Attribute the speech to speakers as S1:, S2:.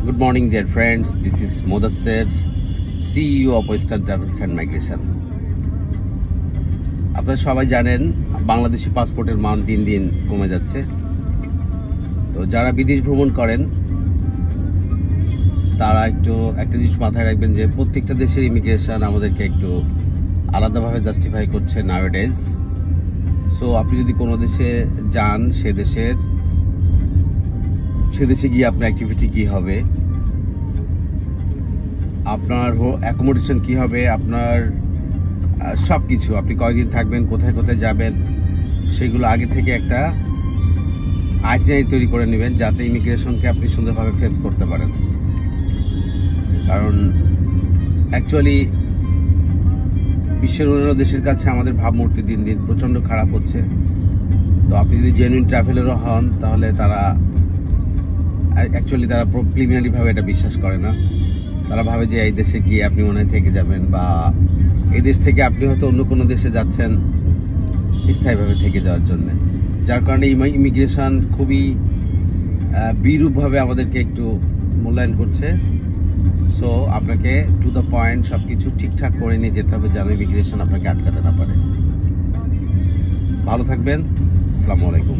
S1: Good morning, dear friends. This is Modassir, CEO of Western Travels and Migration. আপনারা সবাই জানেন বাংলাদেশি পাসপোর্টের মান দিন দিন কমে যাচ্ছে। তো যারা বিদেশ ভ্রমণ করেন তারা একটা জিনিস মাথায় রাখবেন যে প্রত্যেকটা দেশের ইমিগ্রেশন আমাদেরকে একটু আলাদাভাবে জাস্টিফাই করছে নাওয়াডেজ। সো আপনি যদি কোনো দেশে যান সে দেশে গিয়ে আপনার অ্যাক্টিভিটি কি হবে, আপনার অ্যাকোমোডেশন কি হবে, আপনার সবকিছু, আপনি কয়দিন থাকবেন, কোথায় কোথায় যাবেন, সেগুলো আগে থেকে একটা আইটিনারি তৈরি করে নেবেন যাতে ইমিগ্রেশনকে আপনি সুন্দরভাবে ফেস করতে পারেন। কারণ অ্যাকচুয়ালি বিশ্বের অন্যান্য দেশের কাছে আমাদের ভাবমূর্তি দিন দিন প্রচণ্ড খারাপ হচ্ছে। তো আপনি যদি জেনুইন ট্রাভেলারও হন তাহলে তারা প্রিলিমিনারিভাবে এটা বিশ্বাস করে না। তারা ভাবে যে এই দেশে গিয়ে আপনি মনে হয় থেকে যাবেন, বা এই দেশ থেকে আপনি হয়তো অন্য কোনো দেশে যাচ্ছেন স্থায়ীভাবে থেকে যাওয়ার জন্য। যার কারণে ইমিগ্রেশন খুবই বিরূপভাবে আমাদেরকে একটু মূল্যায়ন করছে। সো আপনাকে টু দ্য পয়েন্ট সবকিছু ঠিকঠাক করে নিয়ে যেতে হবে যেন ইমিগ্রেশন আপনাকে আটকাতে না পারে। ভালো থাকবেন। আসসালামু আলাইকুম।